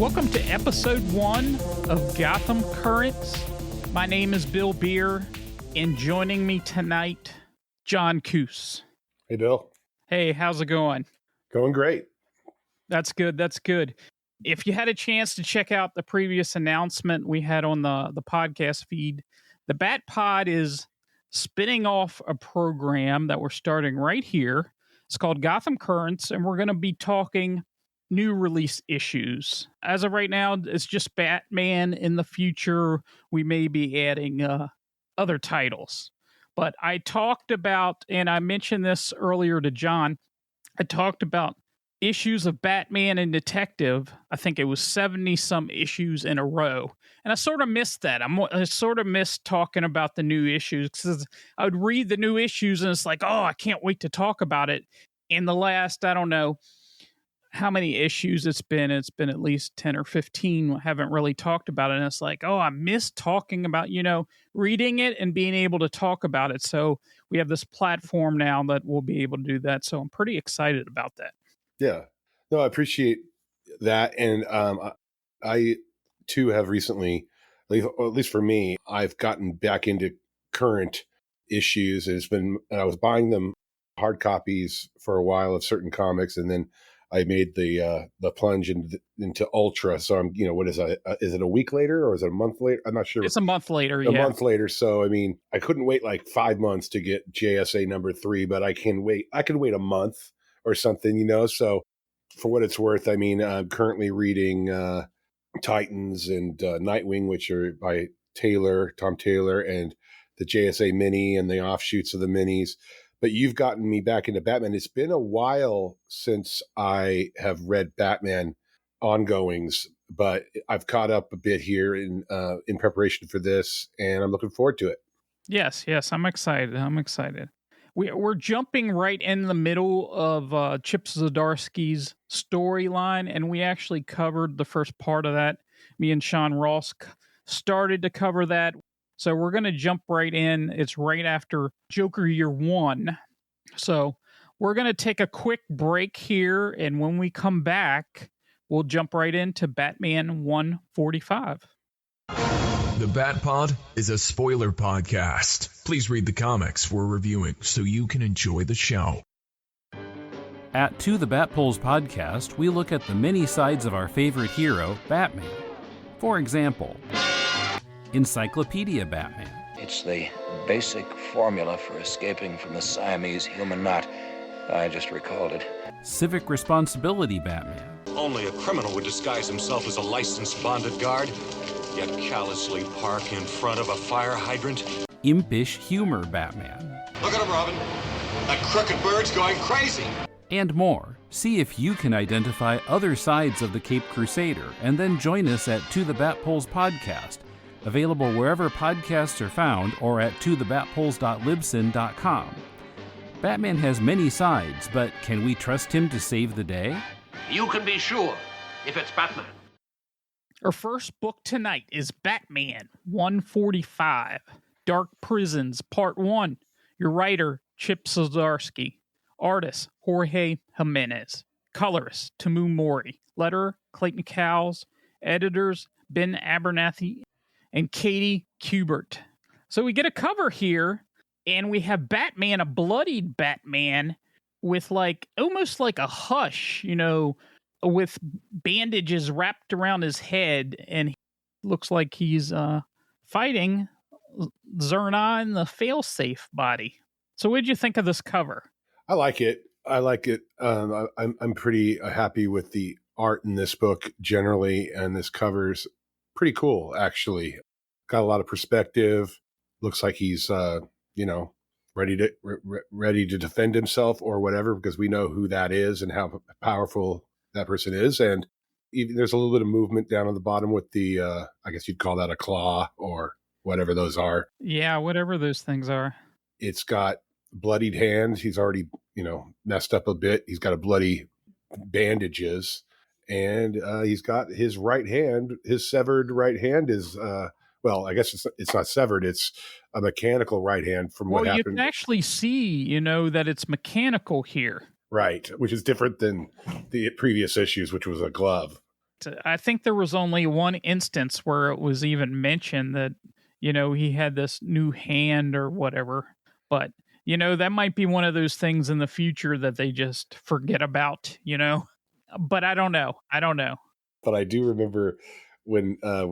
Welcome to episode 1 of Gotham Currents. My name is Bill Beer, and joining me tonight, John Koos. Hey, Bill. Hey, how's it going? Going great. That's good. That's good. If you had a chance to check out the previous announcement we had on the podcast feed, the Bat Pod is spinning off a program that we're starting right here. It's called Gotham Currents, and we're going to be talking new release issues. As of right now, it's just Batman. In the future, we may be adding other titles. But I talked about, and I mentioned this earlier to John, I talked about issues of Batman and Detective. I think it was 70-some issues in a row. And I sort of missed that. I sort of missed talking about the new issues because I would read the new issues and it's like, oh, I can't wait to talk about it. In the last, I don't know how many issues it's been at least 10 or 15. I haven't really talked about it. And it's like, oh, I miss talking about, reading it and being able to talk about it. So we have this platform now that we'll be able to do that. So I'm pretty excited about that. Yeah. No, I appreciate that. And I too have recently, at least for me, I've gotten back into current issues. And I was buying them hard copies for a while of certain comics, and then I made the plunge into Ultra. So I'm, what is it? Is it a week later or is it a month later? I'm not sure. It's a month later. A month later. So, I couldn't wait like 5 months to get JSA number 3, but I can wait a month or something, So for what it's worth, I'm currently reading Titans and Nightwing, which are by Tom Taylor, and the JSA mini and the offshoots of the minis. But you've gotten me back into Batman. It's been a while since I have read Batman ongoings, but I've caught up a bit here in preparation for this, and I'm looking forward to it. Yes, I'm excited. We're jumping right in the middle of Chip Zdarsky's storyline, and we actually covered the first part of that. Me and Sean Ross started to cover that. So we're going to jump right in. It's right after Joker Year 1. So we're going to take a quick break here, and when we come back, we'll jump right into Batman 145. The Bat Pod is a spoiler podcast. Please read the comics we're reviewing so you can enjoy the show. At To the Batpoles podcast, we look at the many sides of our favorite hero, Batman. For example, Encyclopedia Batman. It's the basic formula for escaping from the Siamese human knot. I just recalled it. Civic Responsibility Batman. Only a criminal would disguise himself as a licensed bonded guard, yet callously park in front of a fire hydrant. Impish Humor Batman. Look at him, Robin. That crooked bird's going crazy. And more. See if you can identify other sides of the Caped Crusader, and then join us at To the Batpoles podcast. Available wherever podcasts are found or at tothebatpoles.libsyn.com. Batman has many sides, but can we trust him to save the day? You can be sure, if it's Batman. Our first book tonight is Batman 145, Dark Prisons, Part 1. Your writer, Chip Zdarsky. Artist, Jorge Jimenez. Colorist, Tamu Mori. Letterer, Clayton Cowles. Editors, Ben Abernathy and Katie Kubert. So we get a cover here, and we have Batman, a bloodied Batman, with almost like a hush, with bandages wrapped around his head, and he looks like he's fighting Zerna in the failsafe body. So what did you think of this cover? I like it. I'm pretty happy with the art in this book generally, and this cover's pretty cool, actually. Got a lot of perspective. Looks like he's, ready to defend himself or whatever, because we know who that is and how powerful that person is. And even, there's a little bit of movement down on the bottom with the, I guess you'd call that a claw or whatever those are. Yeah, whatever those things are. It's got bloodied hands. He's already, messed up a bit. He's got a bloody bandages. And he's got his right hand, his severed right hand is, well, I guess it's not severed. It's a mechanical right hand from what happened. You can actually see, that it's mechanical here. Right, which is different than the previous issues, which was a glove. I think there was only one instance where it was even mentioned that, he had this new hand or whatever. But, that might be one of those things in the future that they just forget about, But I don't know. But I do remember when I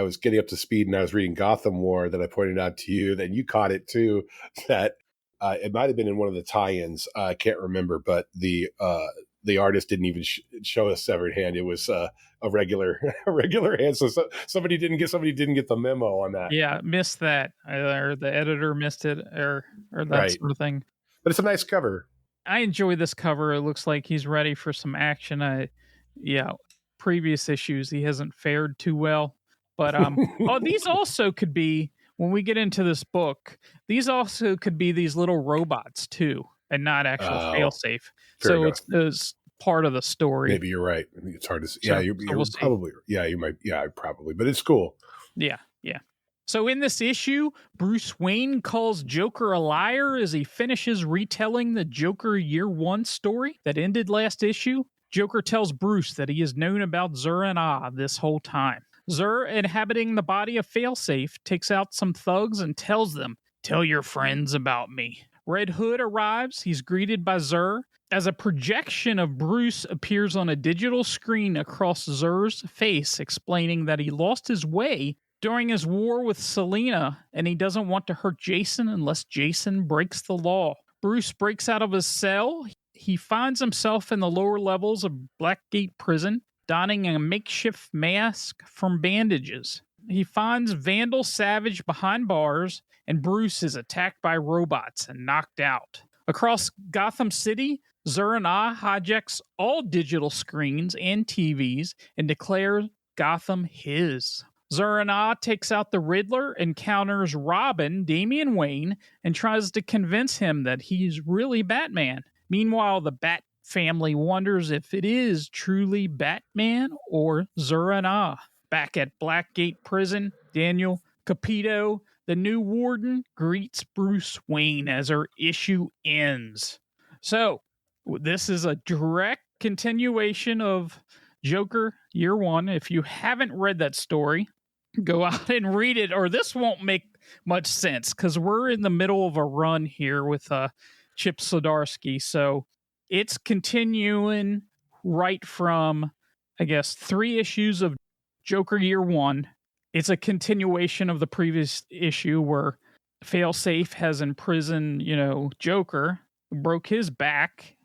was getting up to speed and I was reading Gotham War that I pointed out to you, that you caught it too, that it might have been in one of the tie-ins. I can't remember, but the artist didn't even show a severed hand. It was a regular hand. So somebody didn't get the memo on that. Yeah, missed that, or the editor missed it, or that Right. sort of thing. But it's a nice cover. I enjoy this cover. It looks like he's ready for some action. Previous issues he hasn't fared too well, but these also could be, when we get into this book, these also could be these little robots too, and not actual failsafe. So it's part of the story. Maybe you're right. I mean, it's hard to see. Yeah, you're probably. Yeah, you might. Yeah, probably. But it's cool. Yeah. So in this issue, Bruce Wayne calls Joker a liar as he finishes retelling the Joker Year One story that ended last issue. Joker tells Bruce that he has known about Zur-En-Ah this whole time. Zur, inhabiting the body of Failsafe, takes out some thugs and tells them, "Tell your friends about me." Red Hood arrives. He's greeted by Zur, as a projection of Bruce appears on a digital screen across Zur's face, explaining that he lost his way during his war with Selina, and he doesn't want to hurt Jason unless Jason breaks the law. Bruce breaks out of his cell. He finds himself in the lower levels of Blackgate Prison, donning a makeshift mask from bandages. He finds Vandal Savage behind bars, and Bruce is attacked by robots and knocked out. Across Gotham City, Zur-En-Ah hijacks all digital screens and TVs and declares Gotham his. Zur-En-Ah takes out the Riddler, encounters Robin, Damian Wayne, and tries to convince him that he's really Batman. Meanwhile, the Bat family wonders if it is truly Batman or Zur-En-Ah. Back at Blackgate Prison, Daniel Capito, the new warden, greets Bruce Wayne as our issue ends. So, this is a direct continuation of Joker Year One. If you haven't read that story, go out and read it, or this won't make much sense, because we're in the middle of a run here with Chip Zdarsky. So it's continuing right from, I guess, 3 issues of Joker Year One. It's a continuation of the previous issue where Failsafe has imprisoned, Joker, who broke his back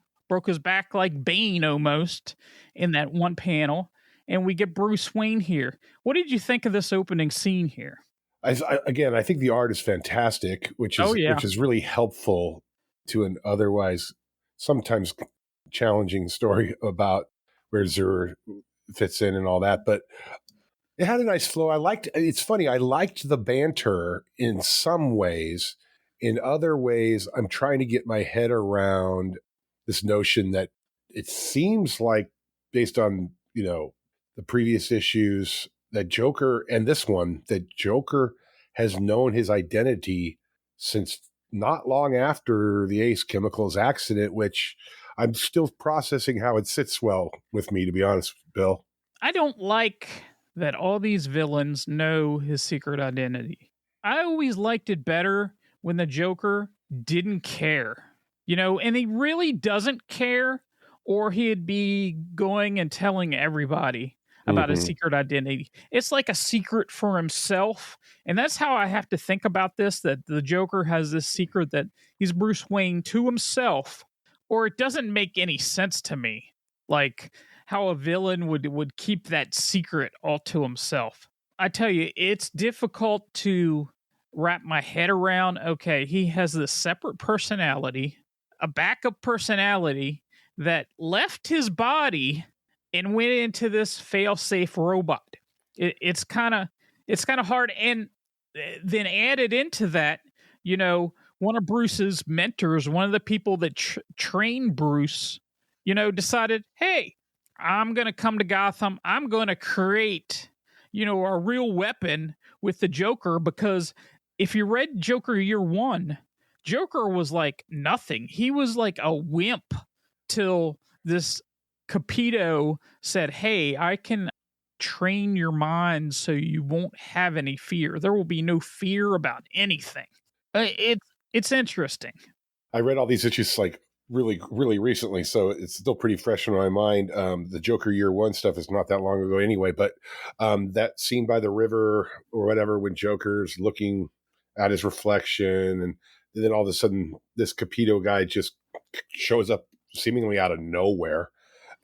like Bane almost in that one panel. And we get Bruce Wayne here. What did you think of this opening scene here? I think the art is fantastic, which is really helpful to an otherwise sometimes challenging story about where Zur fits in and all that. But it had a nice flow. It's funny, I liked the banter in some ways. In other ways, I'm trying to get my head around this notion that it seems like, based on, the previous issues, that Joker and this one, that Joker has known his identity since not long after the Ace Chemicals accident, which I'm still processing how it sits well with me, to be honest, Bill. I don't like that all these villains know his secret identity. I always liked it better when the Joker didn't care, and he really doesn't care, or he'd be going and telling everybody about his secret identity. It's like a secret for himself. And that's how I have to think about this, that the Joker has this secret that he's Bruce Wayne to himself, or it doesn't make any sense to me. Like how a villain would keep that secret all to himself. I tell you, it's difficult to wrap my head around. Okay, he has this separate personality, a backup personality that left his body and went into this fail-safe robot. It's kind of hard. And then added into that, one of Bruce's mentors, one of the people that trained Bruce, decided, hey, I'm going to come to Gotham. I'm going to create, a real weapon with the Joker, because if you read Joker Year One, Joker was like nothing. He was like a wimp till this Capito said, hey, I can train your mind so you won't have any fear. There will be no fear about anything. It's interesting. I read all these issues like really, really recently, so it's still pretty fresh in my mind. The Joker Year One stuff is not that long ago anyway, but that scene by the river or whatever when Joker's looking at his reflection, and then all of a sudden this Capito guy just shows up seemingly out of nowhere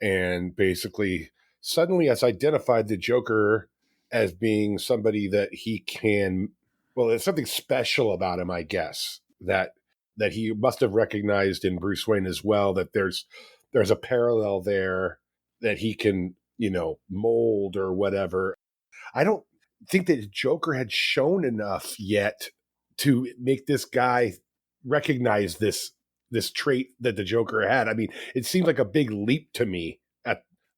and basically suddenly has identified the Joker as being somebody that he can, well, there's something special about him, I guess, that he must have recognized in Bruce Wayne as well, that there's a parallel there that he can, mold or whatever. I don't think that Joker had shown enough yet to make this guy recognize this trait that the Joker had. I mean, it seemed like a big leap to me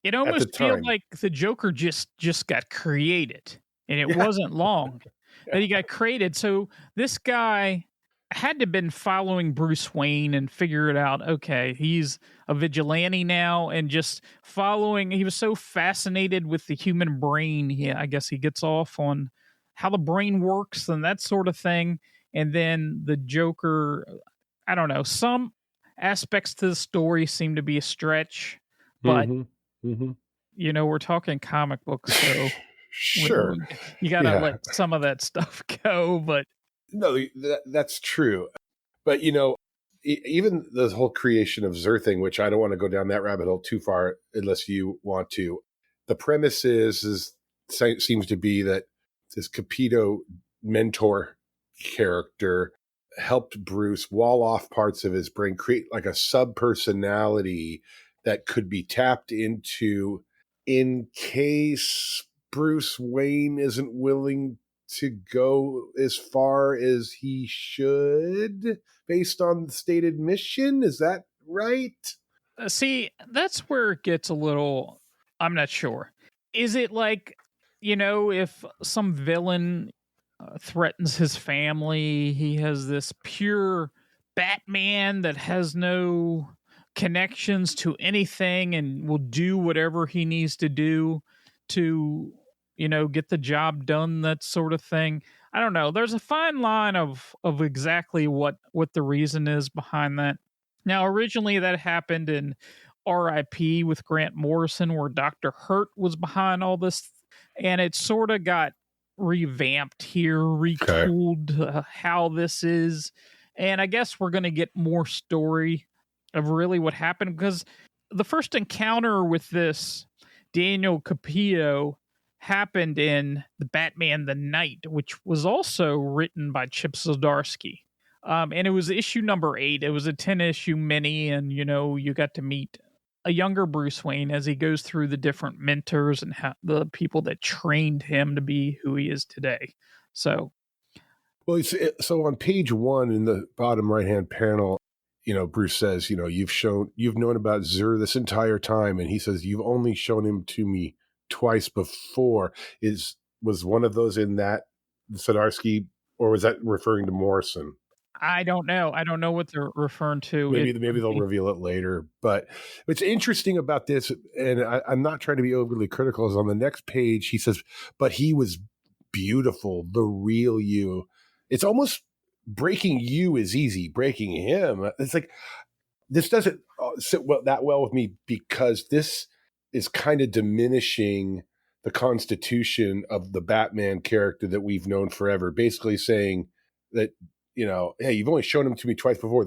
it almost feels time. like the Joker just got created, and it wasn't long that he got created. So this guy had to have been following Bruce Wayne and figure it out. Okay, he's a vigilante now, and just following. He was so fascinated with the human brain. I guess he gets off on how the brain works and that sort of thing. And then the Joker, I don't know, some aspects to the story seem to be a stretch, but we're talking comic books, so sure, you gotta let some of that stuff go. But no, that's true. But even the whole creation of Zerthing, which I don't want to go down that rabbit hole too far unless you want to. The premise seems to be that this Capito mentor character helped Bruce wall off parts of his brain, create like a sub-personality that could be tapped into in case Bruce Wayne isn't willing to go as far as he should based on the stated mission. Is that right? See, that's where it gets a little, I'm not sure. Is it like, if some villain threatens his family, he has this pure Batman that has no connections to anything and will do whatever he needs to do to, get the job done, that sort of thing. I don't know. There's a fine line of exactly what the reason is behind that. Now, originally that happened in R.I.P. with Grant Morrison, where Dr. Hurt was behind all this, and it sort of got revamped here, retooled how this is. And I guess we're going to get more story of really what happened, because the first encounter with this Daniel Capito happened in the Batman the Knight, which was also written by Chip Zdarsky. And it was issue number 8. It was a 10-issue mini, and, you got to meet a younger Bruce Wayne as he goes through the different mentors and the people that trained him to be who he is today. So, well, so on page 1 in the bottom right-hand panel, Bruce says, you've known about Zur this entire time. And he says, you've only shown him to me twice before. Was one of those in that Zdarsky, or was that referring to Morrison? I don't know. I don't know what they're referring to. Maybe they'll reveal it later. But what's interesting about this, and I'm not trying to be overly critical, is on the next page, he says, but he was beautiful, the real you. It's almost breaking you is easy. Breaking him, it's like, this doesn't sit that well with me, because this is kind of diminishing the constitution of the Batman character that we've known forever. Basically saying that, hey, you've only shown him to me twice before.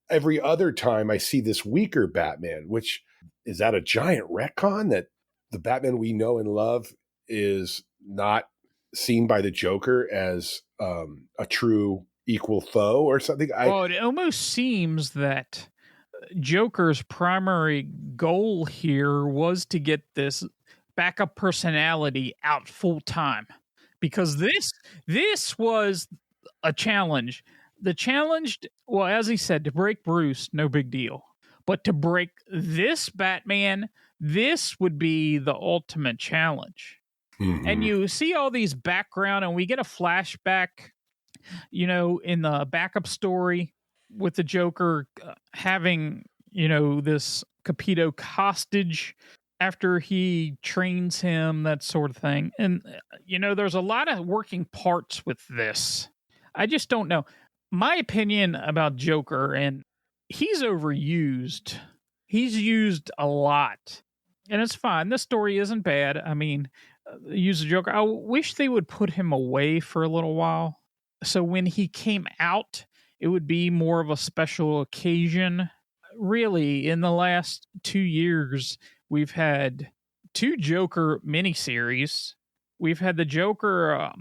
Every other time I see this weaker Batman, which is that a giant retcon that the Batman we know and love is not seen by the Joker as a true equal foe or something? Well, it almost seems that Joker's primary goal here was to get this backup personality out full time, because this was a challenge. The challenge, well, as he said, to break Bruce, no big deal. But to break this Batman, this would be the ultimate challenge. Mm-hmm. And you see all these background, and we get a flashback, in the backup story with the Joker having, this Capito hostage after he trains him, that sort of thing. And, there's a lot of working parts with this. I just don't know. My opinion about Joker, and he's overused. He's used a lot. And it's fine. This story isn't bad. I mean, use the Joker. I wish they would put him away for a little while. So when he came out, it would be more of a special occasion. Really, in the last 2 years, we've had 2 Joker miniseries. We've had the Joker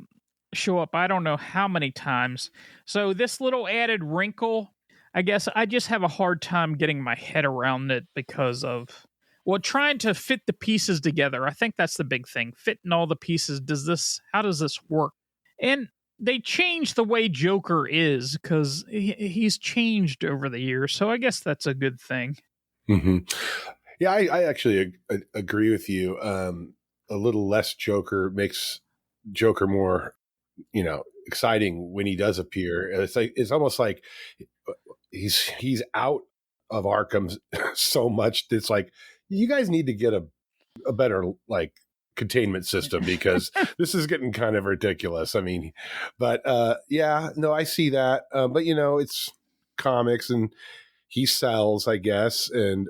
show up I don't know how many times. So this little added wrinkle, I guess I just have a hard time getting my head around it because of, trying to fit the pieces together. I think that's the big thing. Fitting all the pieces. How does this work? And they changed the way Joker is because he's changed over the years. So I guess that's a good thing. Mm-hmm. Yeah, I actually agree with you. A little less Joker makes Joker more, exciting when he does appear. It's almost like he's out of Arkham so much. It's like, you guys need to get a better containment system because this is getting kind of ridiculous. I mean, but I see that. But it's comics and he sells, I guess. And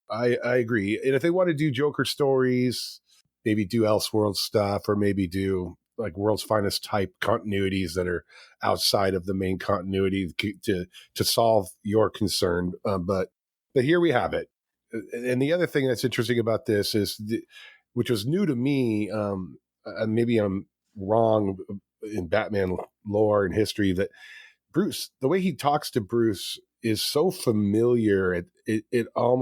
I agree. And if they want to do Joker stories, maybe do Elseworld stuff, or maybe do like World's Finest type continuities that are outside of the main continuity to solve your concern. But here we have it. And the other thing that's interesting about this is, which was new to me, maybe I'm wrong in Batman lore and history, that Bruce, the way he talks to Bruce is so familiar. I'm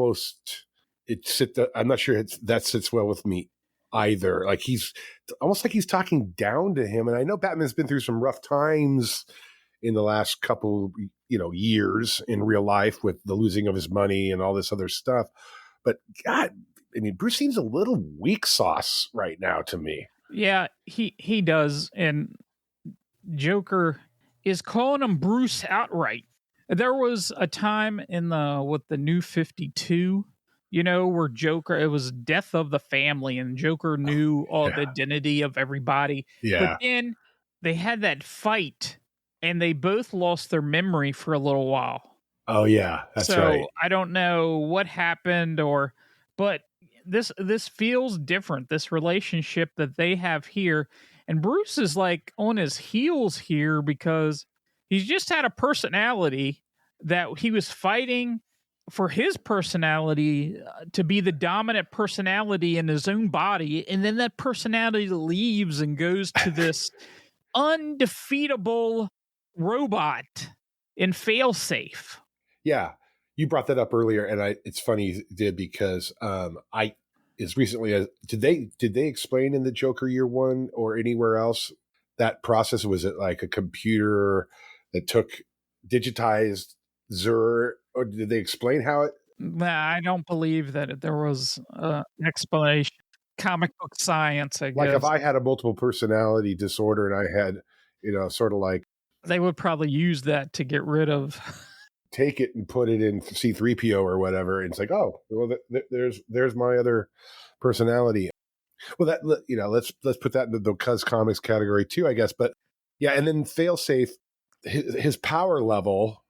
not sure that sits well with me either. Like he's almost like he's talking down to him. And I know Batman's been through some rough times in the last couple, years in real life with the losing of his money and all this other stuff. But God, I mean, Bruce seems a little weak sauce right now to me. Yeah, he does. And Joker is calling him Bruce outright. There was a time in the New 52, where Joker, it was death of the family and Joker knew all the identity of everybody. Yeah. But then they had that fight and they both lost their memory for a little while. Oh yeah, that's right. So I don't know what happened but this feels different, this relationship that they have here. And Bruce is like on his heels here because he's just had a personality that he was fighting for his personality to be the dominant personality in his own body. And then that personality leaves and goes to this undefeatable robot in failsafe. Yeah. You brought that up earlier, and it's funny you did because as recently as did they explain in the Joker Year One or anywhere else that process? Was it like a computer that digitized Zur, or did they explain how it? Nah, I don't believe that there was an explanation. Comic book science, I guess. Like if I had a multiple personality disorder and I had, sort of like, they would probably use that to get rid of. Take it and put it in C-3PO or whatever. And it's like, oh, well, there's my other personality. Well, that, let's put that in the Cuz Comics category too, I guess. But yeah, and then Failsafe, his power level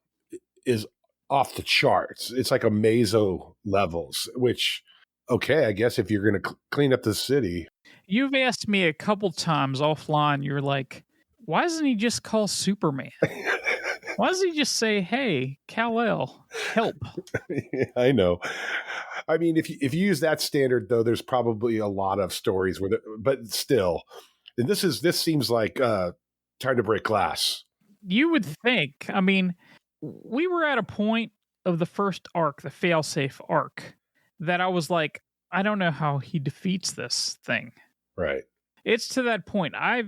is off the charts. It's like a meso levels, which, okay, I guess if you're going to clean up the city. You've asked me a couple times offline, you're like, why doesn't he just call Superman? Why does he just say, hey, Kal-El, help? I know. I mean, if you use that standard, though, there's probably a lot of stories with it, but still, and this seems like Time to Break Glass. You would think. I mean, we were at a point of the first arc, the Failsafe arc, that I was like, I don't know how he defeats this thing. Right. It's to that point. I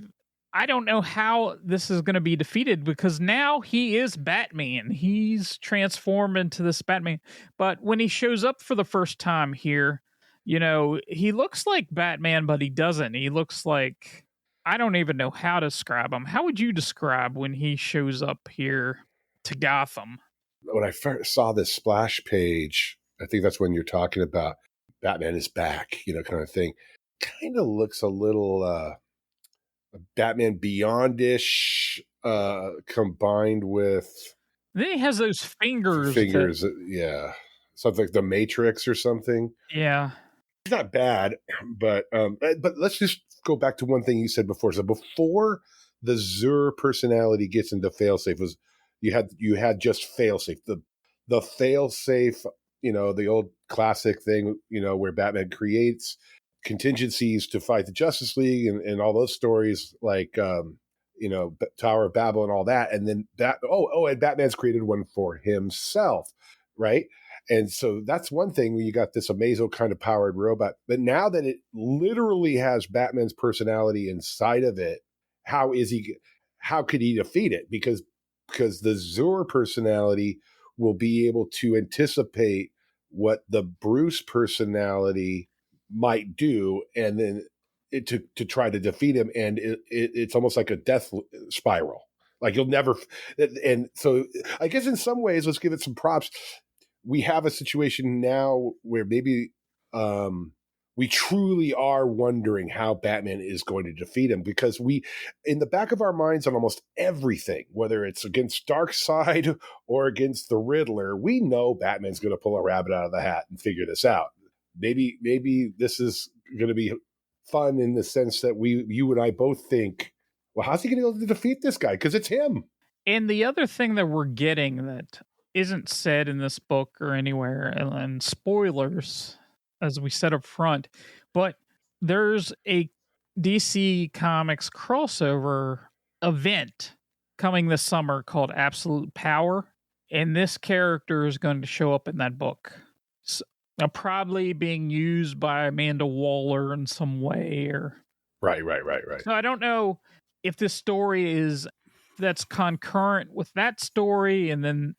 don't know how this is going to be defeated because now he is Batman. He's transformed into this Batman. But when he shows up for the first time here, he looks like Batman, but he doesn't. He looks like, I don't even know how to describe him. How would you describe when he shows up here to Gotham? When I first saw this splash page, I think that's when you're talking about, Batman is back, kind of thing. Kind of looks a little Batman Beyondish combined with Then he has those fingers. Yeah, something like the Matrix or something. Yeah, it's not bad, but let's just go back to one thing you said before. So before the Zur personality gets into failsafe, was you had just failsafe, the failsafe, the old classic thing, where Batman creates contingencies to fight the Justice League and all those stories like Tower of Babel and all that, and then and Batman's created one for himself, right? And so that's one thing when you got this Amazo kind of powered robot. But now that it literally has Batman's personality inside of it, how could he defeat it? Because the Zur personality will be able to anticipate what the Bruce personality might do, and then to try to defeat him. And it's almost like a death spiral. Like you'll never. And so I guess in some ways, let's give it some props. We have a situation now where maybe we truly are wondering how Batman is going to defeat him, because we, in the back of our minds on almost everything, whether it's against Darkseid or against the Riddler, we know Batman's going to pull a rabbit out of the hat and figure this out. Maybe this is going to be fun in the sense that you and I both think, well, how's he going to be able to defeat this guy? Because it's him. And the other thing that we're getting that isn't said in this book or anywhere, and spoilers, as we said up front, but there's a DC Comics crossover event coming this summer called Absolute Power, and this character is going to show up in that book. So, probably being used by Amanda Waller in some way, or right. So I don't know if this story that's concurrent with that story, and then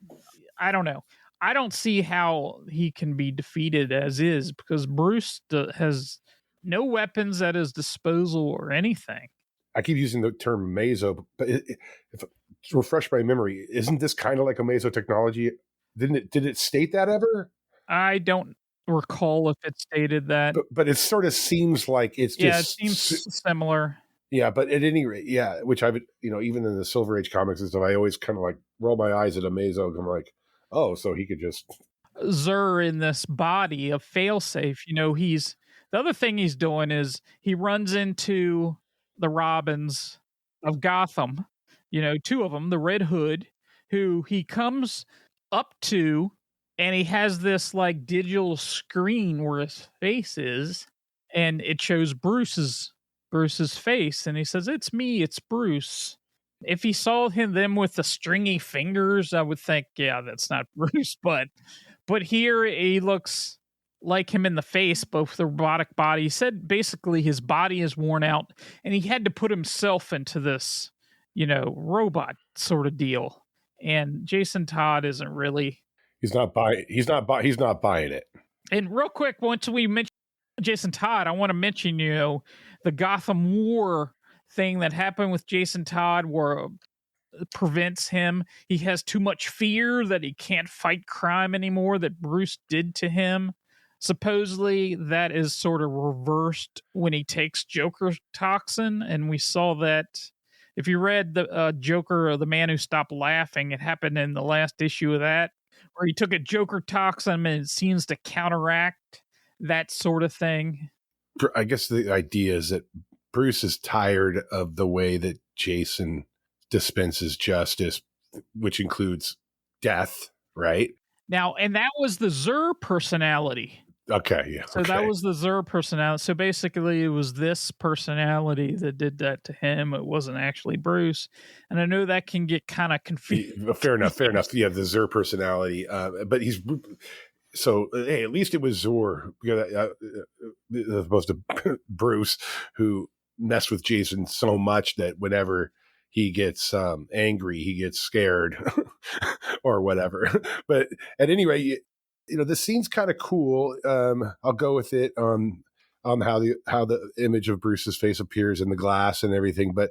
I don't know. I don't see how he can be defeated as is, because Bruce has no weapons at his disposal or anything. I keep using the term Mazo, but to refresh my memory, isn't this kind of like a Mazo technology? Did it state that ever? I don't recall if it stated that. But it sort of seems like it's just... Yeah, it seems similar. Yeah, but at any rate, yeah, which I've, even in the Silver Age comics and stuff, I always kind of like roll my eyes at Amazo. I'm like, oh, so he could just... Zur in this body of failsafe, the other thing he's doing is he runs into the Robins of Gotham, two of them, the Red Hood, who he comes up to, and he has this like digital screen where his face is, and it shows Bruce's face, and he says, "It's me, it's Bruce." If he saw them with the stringy fingers, I would think, yeah, that's not Bruce, but here he looks like him in the face, both the robotic body. He said basically his body is worn out, and he had to put himself into this, robot sort of deal. And Jason Todd isn't really... He's not buying it. And real quick, once we mention Jason Todd, I want to mention, the Gotham War thing that happened with Jason Todd, where it prevents him. He has too much fear that he can't fight crime anymore that Bruce did to him. Supposedly that is sort of reversed when he takes Joker toxin, and we saw that. If you read the Joker, The Man Who Stopped Laughing, it happened in the last issue of that, where he took a Joker toxin and it seems to counteract that sort of thing. I guess the idea is that Bruce is tired of the way that Jason dispenses justice, which includes death, right? Now, and that was the Zur personality. Okay, yeah. So that was the Zur personality. So basically it was this personality that did that to him. It wasn't actually Bruce. And I know that can get kind of confusing. Fair enough. Yeah, the Zur personality. But he's... So, hey, at least it was Zur, as opposed to Bruce, who messed with Jason so much that whenever he gets angry, he gets scared or whatever. But at any rate, this scene's kind of cool. I'll go with it on how the image of Bruce's face appears in the glass and everything. But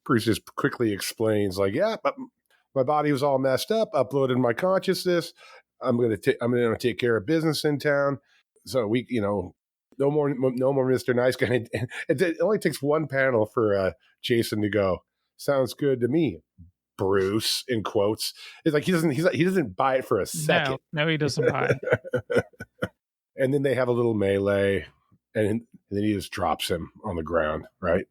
Bruce just quickly explains, like, yeah, but my body was all messed up, uploaded my consciousness. I'm going to take care of business in town. So we, no more Mr. Nice Guy. And it only takes one panel for Jason to go, sounds good to me, Bruce, in quotes. It's like he doesn't buy it for a second. No, he doesn't buy it. And then they have a little melee, and then he just drops him on the ground, right?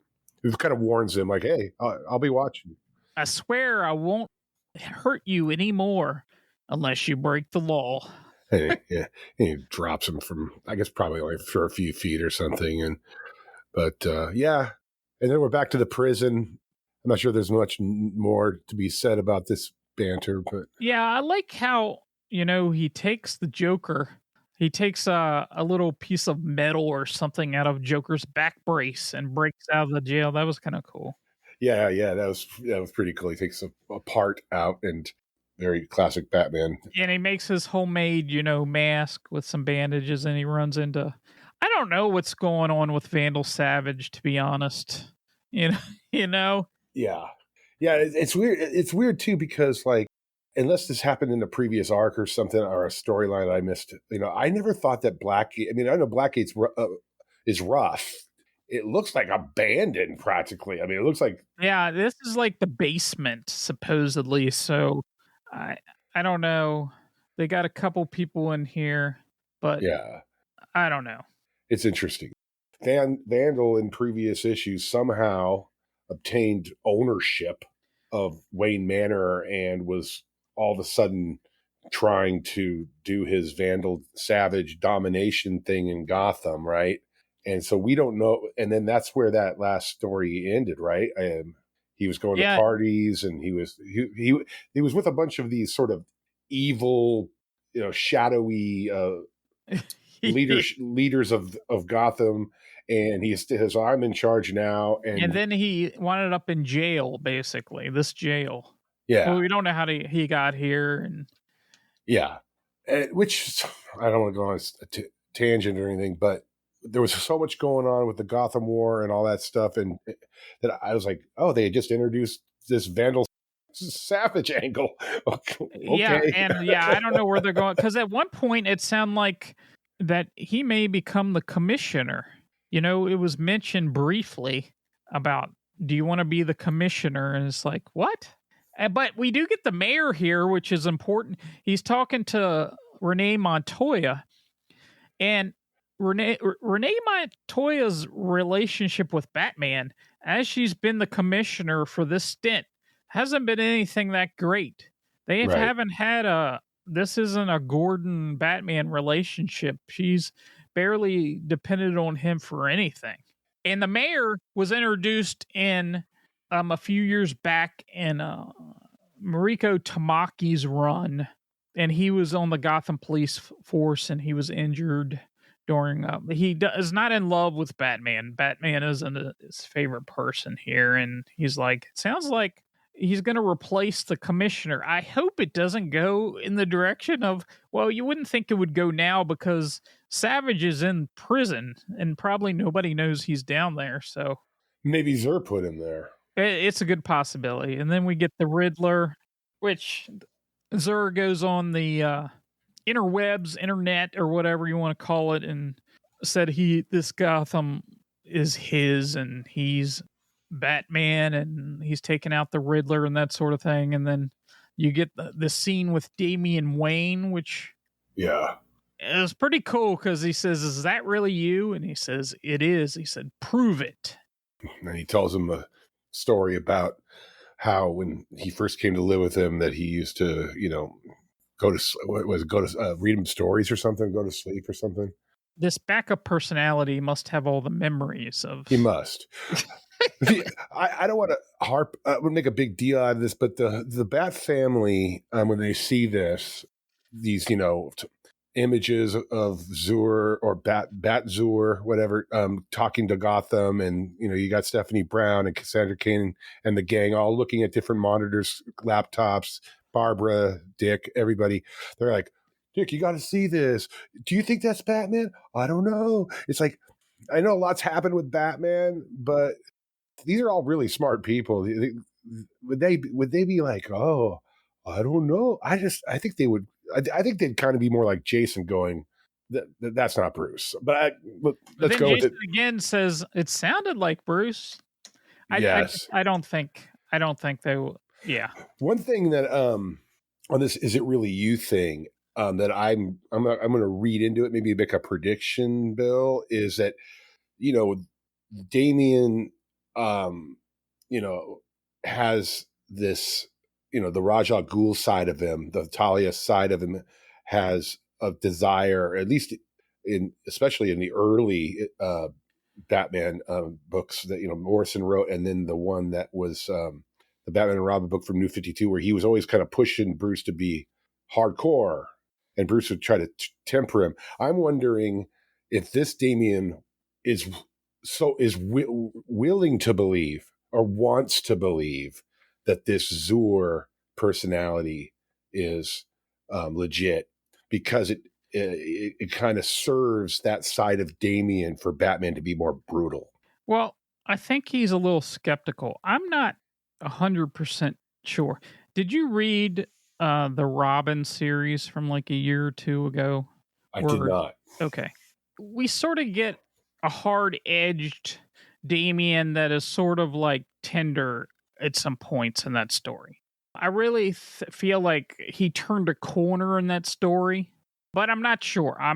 It kind of warns him, like, hey, I'll be watching. I swear I won't hurt you anymore unless you break the law. And he drops him from, I guess, probably only for a few feet or something. But yeah. And then we're back to the prison. I'm not sure there's much more to be said about this banter, but yeah, I like how, he takes the Joker. He takes a little piece of metal or something out of Joker's back brace and breaks out of the jail. That was kind of cool. Yeah, that was pretty cool. He takes a part out, and very classic Batman. And he makes his homemade, mask with some bandages, and he runs into, I don't know what's going on with Vandal Savage, to be honest. Yeah. It's weird. It's weird too, because like, unless this happened in the previous arc or something, or a storyline I missed, I never thought that Blackgate. I mean, I know Blackgate's is rough. It looks like abandoned practically. I mean, it looks like, yeah, this is like the basement supposedly. So I don't know. They got a couple people in here, but yeah, I don't know. It's interesting. Vandal in previous issues somehow obtained ownership of Wayne Manor and was all of a sudden trying to do his Vandal Savage domination thing in Gotham, right? And so we don't know. And then that's where that last story ended, right? He was going to parties, and he was with a bunch of these sort of evil, shadowy leaders of Gotham. And he says, I'm in charge now. And then he wound up in jail, basically, this jail. Yeah. Well, we don't know how he got here. And yeah. Which, I don't want to go on a tangent or anything, but there was so much going on with the Gotham War and all that stuff. And that I was like, oh, they had just introduced this Vandal Savage angle. Okay. Yeah. And I don't know where they're going. Because at one point it sounded like that he may become the commissioner. It was mentioned briefly about, do you want to be the commissioner? And it's like, what? But we do get the mayor here, which is important. He's talking to Renee Montoya. And Renee Montoya's relationship with Batman, as she's been the commissioner for this stint, hasn't been anything that great. They haven't had this isn't a Gordon Batman relationship. She's barely depended on him for anything. And the mayor was introduced in a few years back in Mariko Tamaki's run, and he was on the Gotham police force, and he was injured during he is not in love with Batman. Batman isn't his favorite person here, and he's like, it sounds like he's going to replace the commissioner. I hope it doesn't go in the direction of, well, you wouldn't think it would go now because Savage is in prison and probably nobody knows he's down there. So maybe Zur put him there. It's a good possibility. And then we get the Riddler, which Zur goes on the interwebs, internet, or whatever you want to call it, and said this Gotham is his, and he's Batman, and he's taking out the Riddler and that sort of thing. And then you get the scene with Damian Wayne, which is pretty cool, because he says, is that really you? And he says, it is. He said, prove it. And he tells him a story about how when he first came to live with him, that he used to, go to read him stories or something, go to sleep or something. This backup personality must have all the memories of. He must. I don't want to make a big deal out of this, but the Bat family, when they see these images of Zur or Bat Zur, whatever, talking to Gotham, and you got Stephanie Brown and Cassandra Cain and the gang all looking at different monitors, laptops, Barbara, Dick, everybody. They're like, Dick, you got to see this. Do you think that's Batman? I don't know. It's like, I know a lot's happened with Batman, but these are all really smart people. Would they be like, oh, I don't know. I think they would. I think they'd kind of be more like Jason going, that's not Bruce. But let's then go Jason with it. again says it sounded like Bruce. Yes. I don't think they will. Yeah. One thing that on this is it really you thing that I'm going to read into it, maybe make a prediction, Bill, is that Damien has this the Raja Ghul side of him, the Talia side of him has a desire, at least especially in the early Batman books that Morrison wrote, and then the one that was the Batman and Robin book from New 52, where he was always kind of pushing Bruce to be hardcore, and Bruce would try to temper him. I'm wondering if this Damien is willing to believe or wants to believe that this Zur personality is legit, because it kind of serves that side of Damien for Batman to be more brutal. Well, I think he's a little skeptical. I'm not 100% sure. Did you read the Robin series from like a year or two ago? I did not. Okay. We sort of get a hard-edged Damien that is sort of like tender at some points in that story. I really feel like he turned a corner in that story, but I'm not sure. I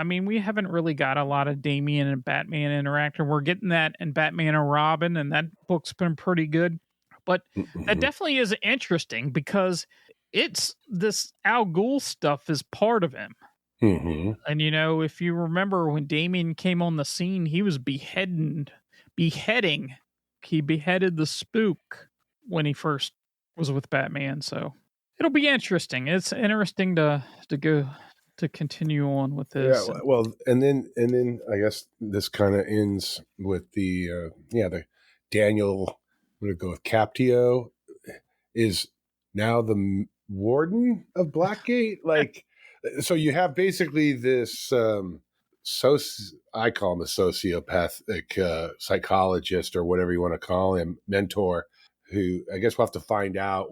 mean, we haven't really got a lot of Damien and Batman interaction. We're getting that in Batman and Robin, and that book's been pretty good. But that definitely is interesting because it's this Al Ghul stuff is part of him. Mm-hmm. And, if you remember when Damien came on the scene, he was beheading. He beheaded the Spook when he first was with Batman. So it'll be interesting. It's interesting to continue on with this. Yeah, well, and then I guess this kind of ends with the Daniel. I'm going to go with Captio is now the warden of Blackgate. Like, so you have basically this I call him a sociopathic psychologist or whatever you want to call him, mentor, who I guess we'll have to find out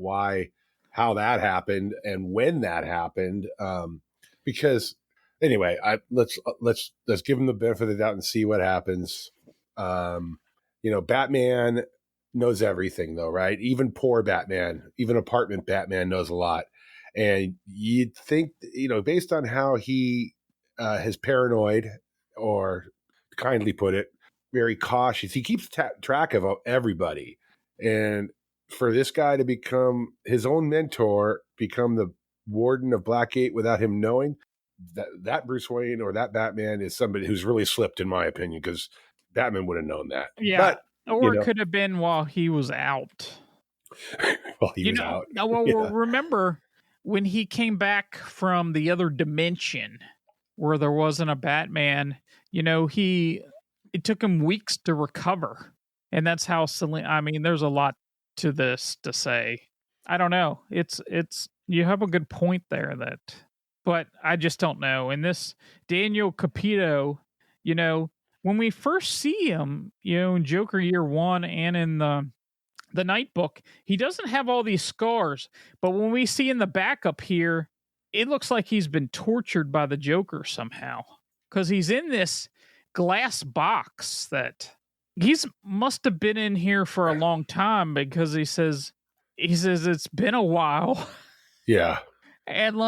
how that happened and when that happened. Because anyway, let's give him the benefit of the doubt and see what happens. Batman knows everything though, right? Even poor Batman, even apartment Batman knows a lot. And you'd think, based on how he is paranoid, or kindly put it, very cautious. He keeps track of everybody. And for this guy to become his own mentor, become the warden of Blackgate without him knowing, that Bruce Wayne or that Batman is somebody who's really slipped, in my opinion, because Batman would have known that. Yeah. It could have been while he was out. While he was out. Remember when he came back from the other dimension where there wasn't a Batman, it took him weeks to recover. And that's how there's a lot to this to say. I don't know. It's you have a good point there but I just don't know. And this Daniel Capito, when we first see him, in Joker Year One and in the Night Book, he doesn't have all these scars. But when we see in the backup here, it looks like he's been tortured by the Joker somehow, because he's in this glass box that must have been in here for a long time, because he says it's been a while. Yeah. And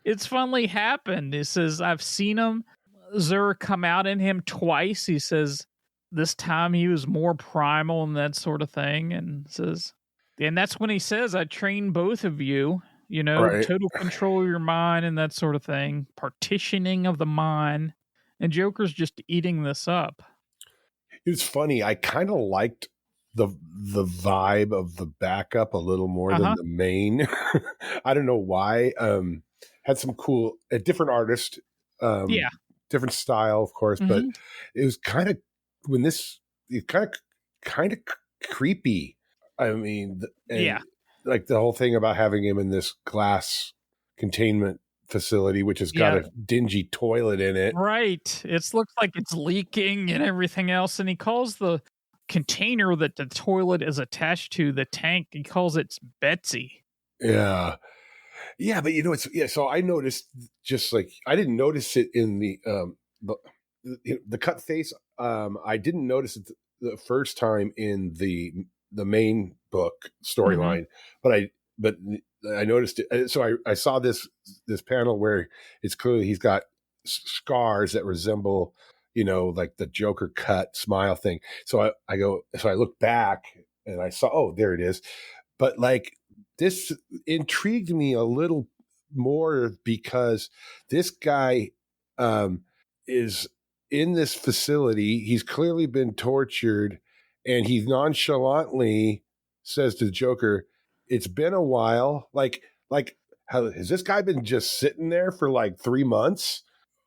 it's finally happened. He says, I've seen him, Zur, come out in him twice. He says this time he was more primal and that sort of thing. And that's when he says, I train both of you, right. Total control of your mind and that sort of thing. Partitioning of the mind. And Joker's just eating this up. It's funny. I kind of liked the vibe of the backup a little more than the main. I don't know why. Had some cool, a different artist, different style, of course, but it was kind of kind of creepy. I mean, like the whole thing about having him in this glass containment facility, which has got a dingy toilet in it. Right. It looks like it's leaking and everything else. And he calls the container that the toilet is attached to, the tank, he calls it Betsy. Yeah. Yeah, but so I noticed, just like I didn't notice it in the cut face. I didn't notice it the first time in the main book Mhm. storyline, but I noticed it. So I saw this panel where it's clearly he's got scars that resemble, like the Joker cut smile thing. So I looked back and I saw, oh, there it is. But like, this intrigued me a little more because this guy is in this facility. He's clearly been tortured, and he nonchalantly says to the Joker, "It's been a while." How has this guy been just sitting there for like 3 months?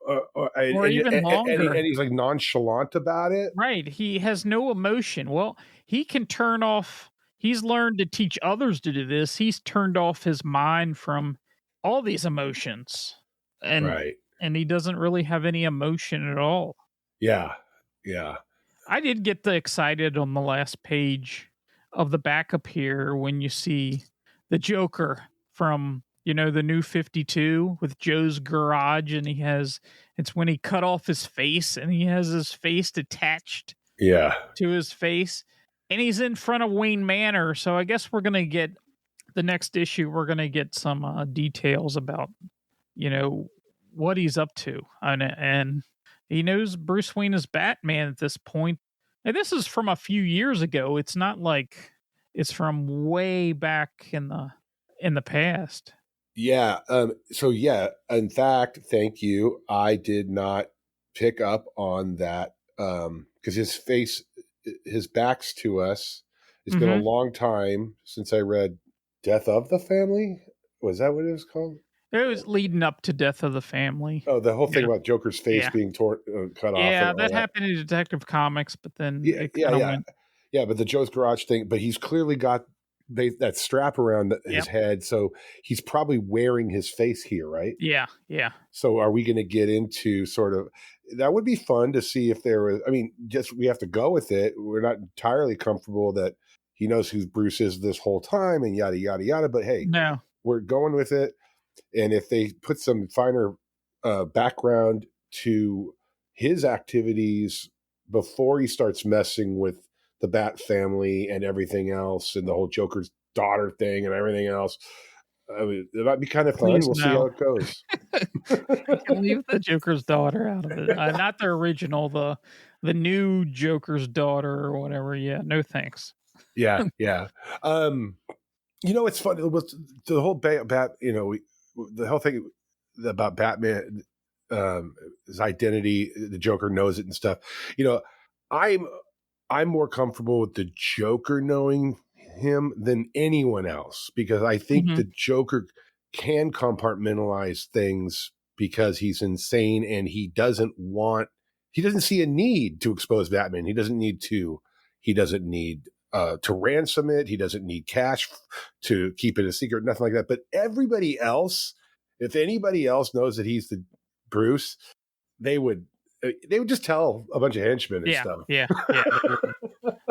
Or even longer. And he's like nonchalant about it. Right. He has no emotion. Well, he can turn off. He's learned to teach others to do this. He's turned off his mind from all these emotions. And Right. and he doesn't really have any emotion at all. Yeah. Yeah. I did get excited on the last page of the backup here when you see the Joker from, the New 52 with Joe's garage, and it's when he cut off his face and he has his face attached Yeah. to his face, and he's in front of Wayne Manor. So I guess we're going to get the next issue. We're going to get some details about, what he's up to. And he knows Bruce Wayne is Batman at this point. And this is from a few years ago. It's not like it's from way back in the past. Yeah. So yeah, in fact, thank you. I did not pick up on that because his back's to us. It's been a Mhm. long time since I read Death of the Family. Was that what it was called? It was leading up to Death of the Family. Oh, the whole thing Yeah. about Joker's face Yeah. being cut off. Yeah, And all that happened in Detective Comics, but then Yeah, it yeah, kind of yeah, went. yeah. But the Joe's Garage thing. But he's clearly got that strap around his Yep. head, so he's probably wearing his face here, right? Yeah, yeah. So are we going to get into sort of that? Would be fun to see if there was. I mean, just we have to go with it. We're not entirely comfortable that he knows who Bruce is this whole time and yada yada yada. But hey, No. we're going with it. And if they put some finer background to his activities before he starts messing with the Bat family and everything else, and the whole Joker's daughter thing and everything else, I mean, it might be kind of fun. Please We'll see how no. it goes. You can leave the Joker's daughter out of it. Not the original, the new Joker's daughter or whatever. Yeah, no thanks. Yeah, yeah. It's funny with the whole the whole thing about Batman, his identity, the Joker knows it and stuff. I'm I'm more comfortable with the Joker knowing him than anyone else because I think Mhm. the Joker can compartmentalize things because he's insane and he doesn't see a need to expose Batman. He doesn't need to ransom it. He doesn't need cash to keep it a secret, nothing like that. But everybody else, if anybody else knows that he's the Bruce, they would just tell a bunch of henchmen and Yeah, stuff. yeah, yeah.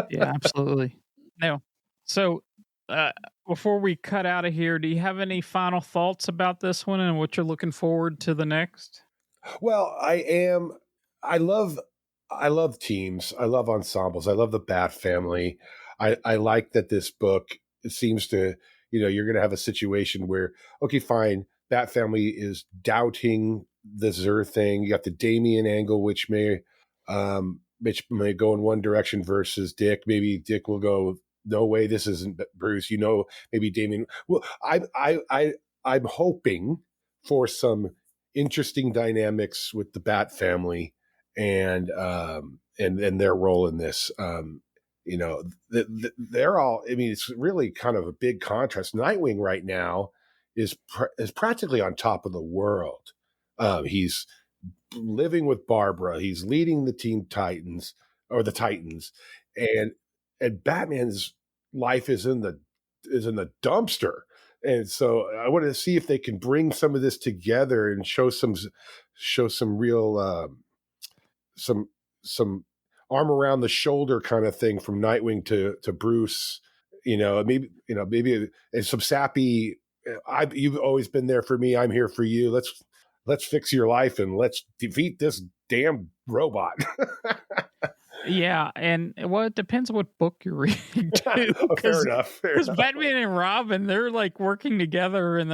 Yeah, absolutely. No. So, before we cut out of here, do you have any final thoughts about this one and what you're looking forward to the next? Well, I love teams. I love ensembles. I love the Bat family. I like that this book seems to, you're going to have a situation where, okay, fine, Bat family is doubting the Zur thing. You got the Damien angle, which may go in one direction versus Dick. Maybe Dick will go, no way, this isn't Bruce. Maybe Damien. Well, I'm hoping for some interesting dynamics with the Bat family and their role in this. They're all. I mean, it's really kind of a big contrast. Nightwing right now is practically on top of the world. He's living with Barbara. He's leading the Teen Titans or the Titans, and Batman's life is in the dumpster. And so I want to see if they can bring some of this together and show some real some arm around the shoulder kind of thing from Nightwing to Bruce. Maybe and some sappy You've always been there for me. I'm here for you. Let's fix your life and let's defeat this damn robot. Yeah, and well, it depends what book you're reading too. Fair enough. Because Batman and Robin, they're like working together, and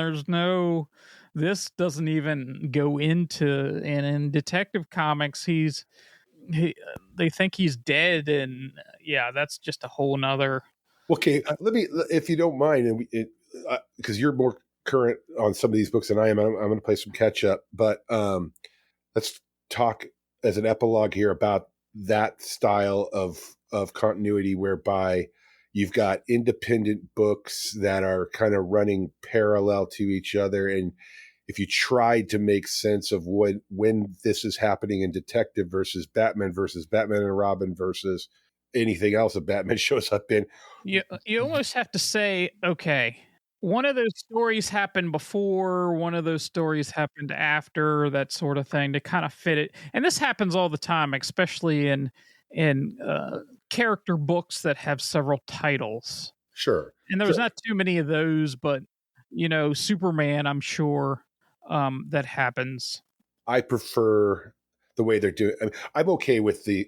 this doesn't even go into. And in Detective Comics, they think he's dead, and yeah, that's just a whole nother. Okay, let me, if you don't mind, and because you're more current on some of these books than I am, I'm going to play some catch up. But let's talk as an epilogue here about that style of continuity, whereby you've got independent books that are kind of running parallel to each other, and if you tried to make sense of when this is happening in Detective versus Batman and Robin versus anything else that Batman shows up in, You almost have to say, okay, one of those stories happened before, one of those stories happened after, that sort of thing, to kind of fit it. And this happens all the time, especially in character books that have several titles. Sure. And there's not too many of those, but Superman, I'm sure that happens. I prefer the way they're doing. I mean, I'm okay with the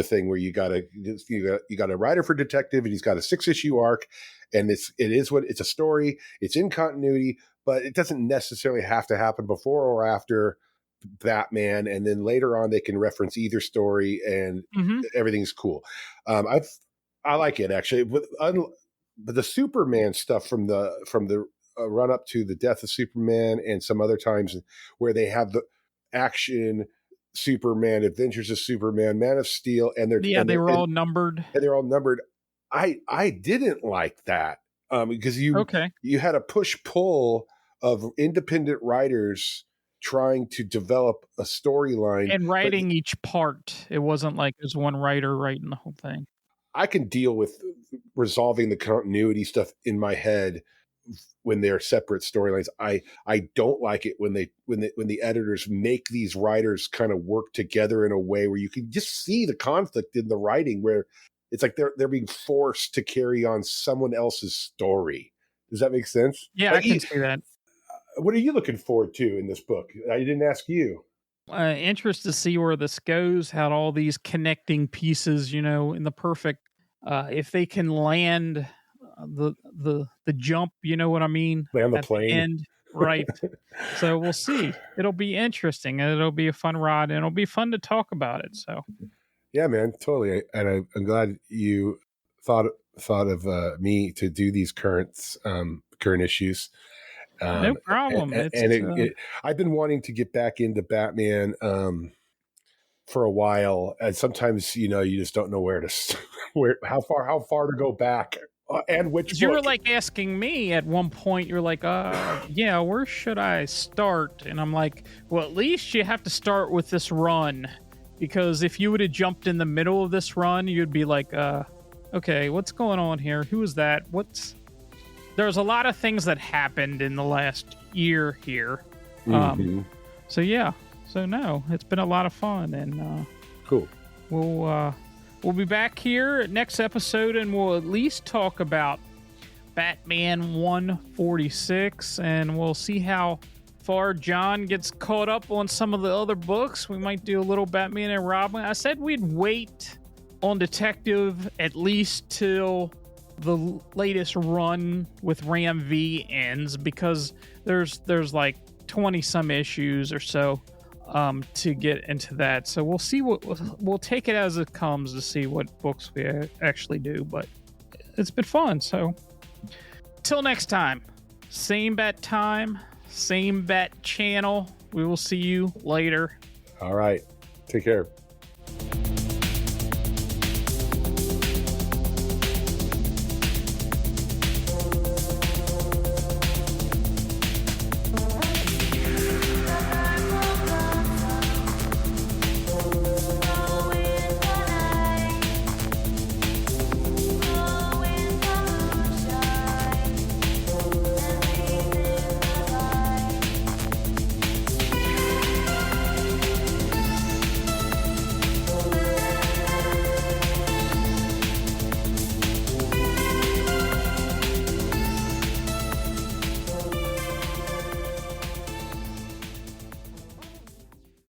thing where you got a writer for Detective, and he's got a 6-issue arc, and it's a story. It's in continuity, but it doesn't necessarily have to happen before or after Batman. And then later on, they can reference either story, and everything's cool. I like it actually, but the Superman stuff from the run up to the death of Superman, and some other times where they have the action Superman, Adventures of Superman, Man of Steel, and they were all numbered. And they're all numbered. I didn't like that because you had a push-pull of independent writers trying to develop a storyline and writing each part. It wasn't like there's one writer writing the whole thing. I can deal with resolving the continuity stuff in my head when they're separate storylines. I don't like it when the editors make these writers kind of work together in a way where you can just see the conflict in the writing, where it's like they're being forced to carry on someone else's story. Does that make sense? Yeah, I can see that. What are you looking forward to in this book? I didn't ask you. Interested to see where this goes, how all these connecting pieces, in the perfect, if they can land the jump, you know what I mean? Land the plane. The end, right. So we'll see. It'll be interesting, and it'll be a fun ride, and it'll be fun to talk about it. So yeah, man, totally. And I'm glad you thought of me to do these current issues. No problem. I've been wanting to get back into Batman for a while, and sometimes you just don't know how far to go back, and which you were like asking me at one point. You're like, yeah, where should I start? And I'm like, well, at least you have to start with this run, because if you would have jumped in the middle of this run, you'd be like, okay, what's going on here? Who is that? There's a lot of things that happened in the last year here. So yeah. So no, it's been a lot of fun, and cool. We'll be back here next episode, and we'll at least talk about Batman 146, and we'll see how far John gets caught up on some of the other books. We might do a little Batman and Robin. I said we'd wait on Detective at least till the latest run with Ram V ends, because there's like 20 some issues or so to get into that. So we'll see we'll take it as it comes to see what books we actually do, but it's been fun. So till next time, same bat time, same bat channel. We will see you later. All right. Take care.